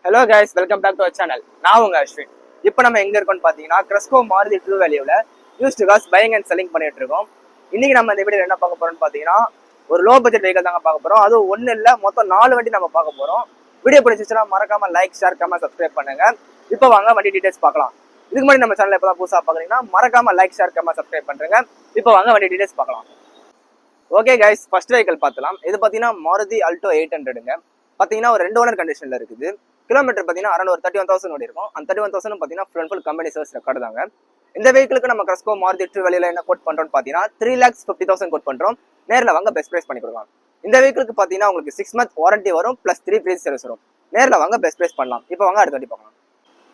Hello guys, welcome back to our channel. நான் உங்க அஸ்வின். இப்போ நம்ம எங்க இருக்கோம்னு பாத்தீங்கன்னா கிரெஸ்கோ மாருதி ட்ரூ வேல்யூல used cars buying and selling பண்ணிட்டு இருக்கோம். இன்னைக்கு நம்ம இந்த வீடியோ என்ன பார்க்க போறோம்னு பாத்தீங்கன்னா ஒரு லோ பட்ஜெட் வெஹிக்கல் தாங்க பார்க்க போறோம். அதுவும் ஒண்ணு இல்ல, மொத்தம் 4 வண்டி நம்ம பார்க்க போறோம். வீடியோ பிடிச்சிச்சுன்னா மறக்காம லைக், ஷேர், கமெண்ட், சப்ஸ்கிரைப் பண்ணுங்க. இப்போ வாங்க வண்டி டீடைல்ஸ் பார்க்கலாம். இதுக்கு முன்னாடி நம்ம சேனல் எப்பதான் புதுசா பாக்குறீங்கன்னா மறக்காம லைக், ஷேர், கமெண்ட், சப்ஸ்கிரைப் பண்றேங்க. இப்போ வாங்க வண்டி டீடைல்ஸ் பார்க்கலாம். ஓகே கைஸ், ஃபர்ஸ்ட் வெஹிக்கல் பார்த்தலாம். இது பாத்தீங்கன்னா மாருதி அல்டோ 800ங்க. பாத்தீங்கன்னா ஒரு 2 ஓனர் கண்டிஷன்ல இருக்குது. கிலோமீட்டர் பார்த்தீங்கன்னா அரௌண்ட் ஒரு 31,000 ஓடி இருக்கும். அந்த 31,000 பார்த்தீங்கன்னா ஃபுல் கம்பெனி சர்வீஸ் ரெக்கார்டு தாங்க. இந்த வெஹிக்கிளுக்கு நம்ம கிரெஸ்கோ மாருதி ட்ரூ வேல்யூல என்ன கோட் பண்றோம்னு பார்த்தீங்கன்னா 3,50,000 கோட் பண்றோம். நேரில் வாங்க பெஸ்ட் பிரைஸ் பண்ணி கொடுக்கலாம். இந்த வெஹிக்கிளுக்கு பார்த்தீங்கன்னா உங்களுக்கு 6 மந்த் வாரண்டி வரும், பிளஸ் 3 ஃப்ரீ சர்வீஸ் வரும். நேரில் வாங்க பெஸ்ட் பிரைஸ் பண்ணலாம். இப்போ வாங்க அடுத்த வண்டி பார்க்கலாம்.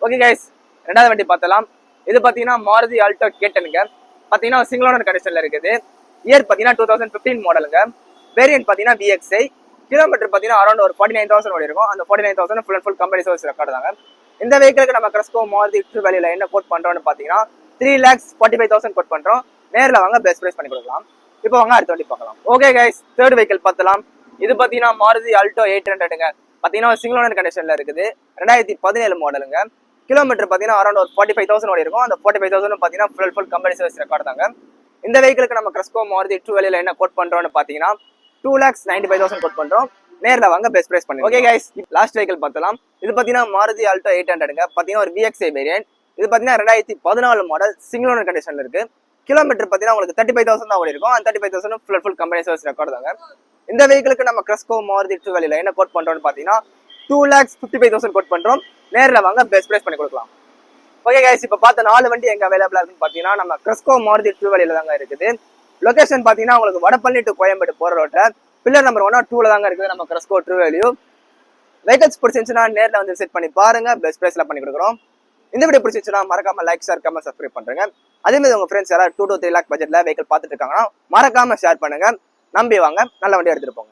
ஓகே கைஸ், ரெண்டாவது வண்டி பார்த்தலாம். இது பார்த்தீங்கன்னா மாருதி ஆல்டோ கேட்டனுங்க. பார்த்தீங்கன்னா சிங்கிள் ஓனர் கண்டிஷன்ல இருக்குது. இயர் பார்த்தீங்கன்னா 2015 மாடலுங்க. வேரியன்ட் பார்த்தீங்கன்னா VXI. கிலோமீட்டர் பார்த்தீங்கன்னா அரௌண்ட் ஒரு 49,000 ஓடி இருக்கும். அந்த 49,000 ஃபுல் கம்பெனி சர்வீஸ் ரெக்கார்டு தாங்க. இந்த வெஹிக்கிளுக்கு நம்ம கிரெஸ்கோ மாருதி ட்ரூ வேல்யூல என்ன கோட் பண்றோம்னு பார்த்தீங்கன்னா 3,45,000 கோட் பண்றோம். நேரில் வாங்க பெஸ்ட் பிரைஸ் பண்ணி கொடுக்கலாம். இப்போ வாங்க அடுத்த வண்டி பார்க்கலாம். ஓகே கைஸ், தேர்ட் வெஹிக்கிள் பார்த்தலாம். இது பார்த்தீங்கன்னா மாருதி ஆல்டோ 800ங்க. பார்த்தீங்கன்னா சிங்கிள் ஓனர் கண்டிஷன்ல இருக்குது. 2017 மாடலுங்க. கிலோமீட்டர் பார்த்தீங்கன்னா அரௌண்ட் ஒரு 45,000 ஓடி இருக்கும். அந்த 45,000 பார்த்தீங்கன்னா ஃபுல் கம்பெனி சர்வீஸ் ரெக்கார்டு தாங்க. இந்த வெஹிக்கிளுக்கு நம்ம கிரெஸ்கோ மாருதி ட்ரூ வேல்யூல என்ன கோட் பண்றோம்னு பார்த்தீங்கன்னா 2,95,000 கோட் பண்றோம். நேரில் வாங்க பெஸ்ட் பிரைஸ் பண்ணி. ஓகே கைஸ், லாஸ்ட் வெஹிக்கிள் பார்த்தலாம். இது பார்த்தீங்கன்னா மாருதி ஆல்டோ 800ங்க. பார்த்தீங்கன்னா ஒரு VXI வேரியன்ட். இது பார்த்தீங்கன்னா 2014 மாடல், சிங்கிள் ஓனர் கண்டிஷன்ல இருக்கு. கிலோமீட்டர் பார்த்தீங்கன்னா உங்களுக்கு 35,000 தான் ஓடி இருக்கும். அந்த 35,000 ஃபுல் கம்பெனி சர்வீஸ் ரெக்கார்டு தாங்க. இந்த வெஹிக்கிளுக்கு நம்ம கிரெஸ்கோ மாருதி ட்ரூ வேல்யூல என்ன கோட் பண்றோம்னு பார்த்தீங்கன்னா 2,55,000 கோட் பண்றோம். நேரில் வாங்க பெஸ்ட் பிரைஸ் பண்ணி கொடுக்கலாம். ஓகே கைஸ், இப்போ பார்த்த 4 வண்டி எங்க அவைலபிளா இருக்குன்னு பார்த்தீங்கன்னா நம்ம கிரெஸ்கோ மாருதி ட்ரூ வேல்யூல தாங்க இருக்குது. லொகேஷன் பார்த்தீங்கன்னா உங்களுக்கு வடபழனி டு கோயம்பேடு போற ரோட்ல பில்லர் நம்பர் 1 or 2ல தாங்க இருக்குது நம்ம கிரெஸ்கோ ட்ரூ வேல்யூ. வெஹிக்கல்ஸ் பிடிச்சிருந்துச்சுன்னா நேரில் வந்து விசிட் பண்ணி பாருங்க. பெஸ்ட் பிரைஸ்ல பண்ணி கொடுக்குறோம். இந்த வீடியோ பிடிச்சிருச்சுன்னா மறக்காம லைக், ஷேர், கமெண்ட், சப்ஸ்கிரைப் பண்றேங்க. அதே மாதிரி உங்க ஃப்ரெண்ட்ஸ் யாராவது 2 to 3 lakh பட்ஜெட்ல வெஹிக்கல் பார்த்துட்டு இருக்காங்கன்னா மறக்காம ஷேர் பண்ணுங்க. நம்பி வாங்க, நல்ல வண்டி எடுத்துட்டு போங்க.